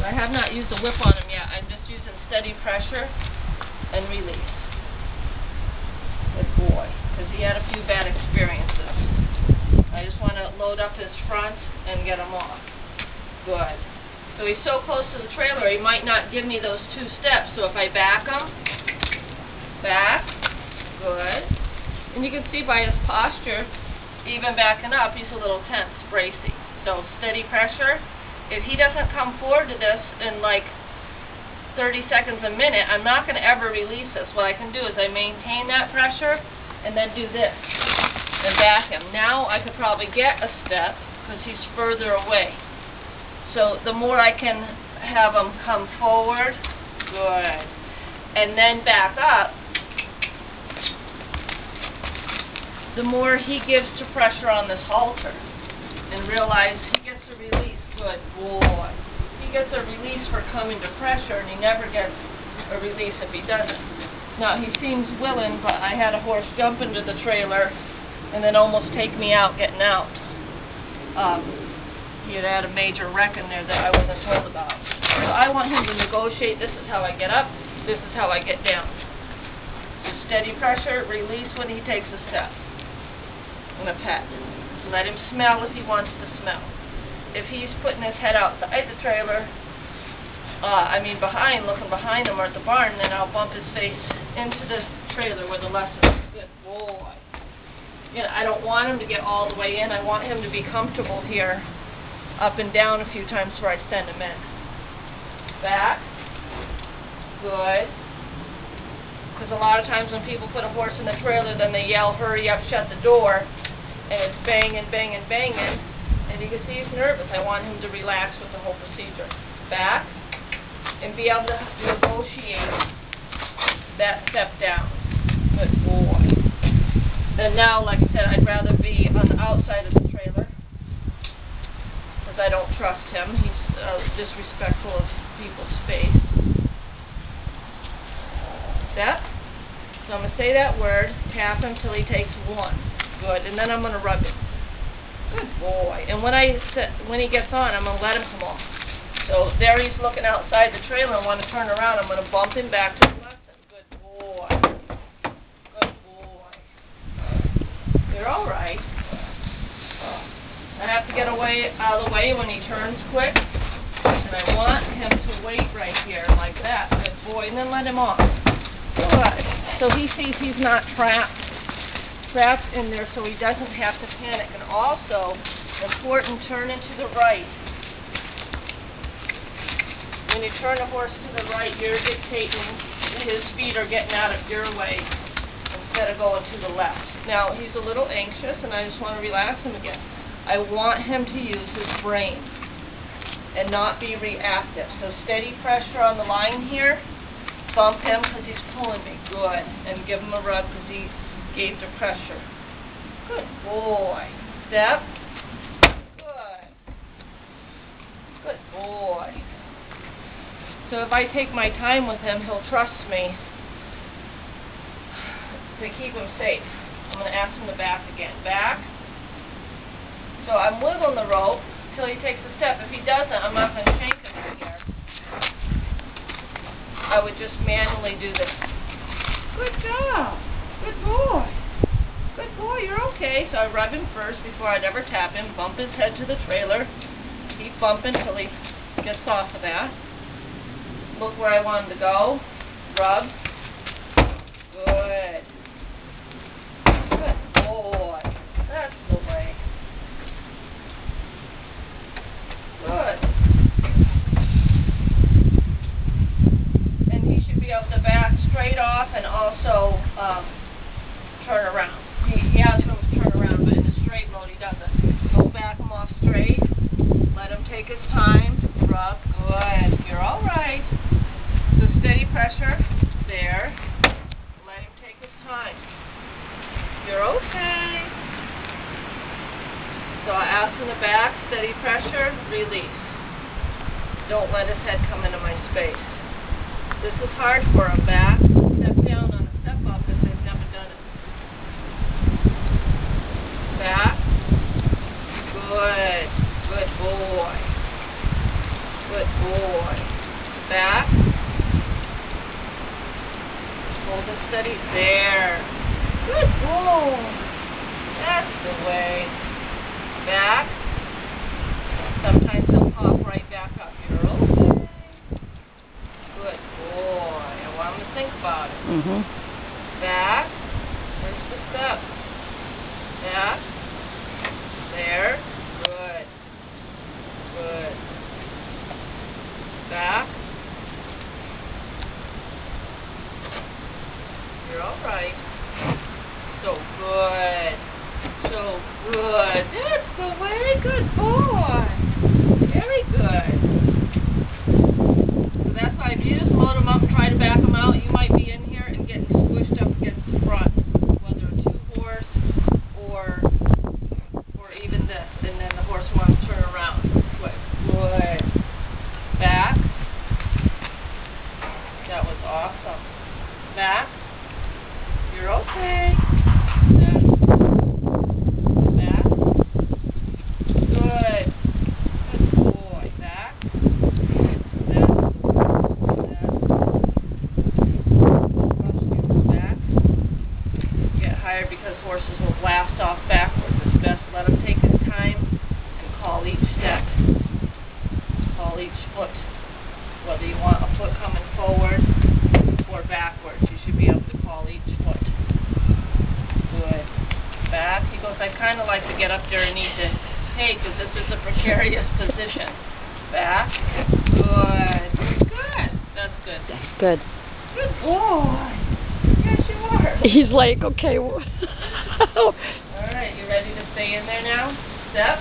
I have not used a whip on him yet. I'm just using steady pressure and release. Good boy. Because he had a few bad experiences. I just want to load up his front and get him off. Good. So he's so close to the trailer, he might not give me those 2 steps. So if I back him, back, good. And you can see by his posture, even backing up, he's a little tense, bracy. So steady pressure. If he doesn't come forward to this in like 30 seconds a minute, I'm not going to ever release this. What I can do is I maintain that pressure and then do this and back him. Now I could probably get a step because he's further away. So the more I can have him come forward, good, and then back up, the more he gives to pressure on this halter and realize he gets a release. Good boy. He gets a release for coming to pressure, and he never gets a release if he doesn't. Now, he seems willing, but I had a horse jump into the trailer and then almost take me out getting out. He had a major wreck in there that I wasn't told about. So I want him to negotiate, this is how I get up, this is how I get down. So steady pressure, release when he takes a step. And a pet. Let him smell if he wants to smell. If he's putting his head outside the trailer, behind, looking behind him or at the barn, then I'll bump his face into the trailer where the lesson is. Good boy. You know, I don't want him to get all the way in. I want him to be comfortable here, up and down a few times before I send him in. Back. Good. Because a lot of times when people put a horse in the trailer, then they yell, hurry up, shut the door, and it's banging, banging, banging, and you can see he's nervous. I want him to relax with the whole procedure. Back, and be able to negotiate that step down. Good boy. And now, like I said, I'd rather be on the outside of the trailer, because I don't trust him. He's disrespectful of people's space. Step. So I'm going to say that word, tap him till he takes 1. Good. And then I'm going to rub him. Good boy. And when he gets on, I'm going to let him come off. So there he's looking outside the trailer and want to turn around. I'm going to bump him back to the lesson. Good boy. Good boy. You're all right. I have to get out of the way when he turns quick. And I want him to wait right here like that. Good boy. And then let him off. Good. So he sees he's not trapped in there, so he doesn't have to panic. And also, important, turn into the right. When you turn a horse to the right, you're dictating his feet are getting out of your way instead of going to the left. Now, he's a little anxious, and I just want to relax him again. I want him to use his brain and not be reactive. So steady pressure on the line here. Bump him because he's pulling me. Good. And give him a rub because he gave the pressure. Good boy. Step. Good. Good boy. So if I take my time with him, he'll trust me to keep him safe. I'm going to ask him to back again. Back. So I'm wiggling the rope until he takes a step. If he doesn't, I'm not going to shake him in here. I would just manually do this. Good job. Good boy. Good boy, you're okay. So I rub him first before I'd ever tap him. Bump his head to the trailer. Keep bumping until he gets off of that. Look where I want him to go. Rub. Good. Good boy. That's the way. Good. And he should be able to back straight off and also turn around. He has room to turn around, but in a straight mode he doesn't. Go back him off straight. Let him take his time. Rub. Good. You're all right. So steady pressure. There. Let him take his time. You're okay. So I ask him to back, steady pressure, release. Don't let his head come into my space. This is hard for him. Back, step down on a step up if they've never done it. Back. Good. Good boy. Good boy. good. That's a very good boy. Very good. So that's why if you just load them up and try to back them out, you might be in here and getting squished up against the front, whether a two-horse or even this, and then the horse wants to turn around. Good. Good. Back. That was awesome. Back. You're okay. Back. Back. Good. Good boy. Back. Back. Back. Back. Get higher because horses will blast off backwards. It's best to let them take his time and call each step. Call each foot. Whether you want a foot coming forward or backwards, you should be able to call each foot. Good. Back. He goes, I kind of like to get up there and eat it. Hey, because this is a precarious position. Back. Good. Good. That's good. Good. Good boy. Yes, you are. He's like, okay. All right, you ready to stay in there now? Step.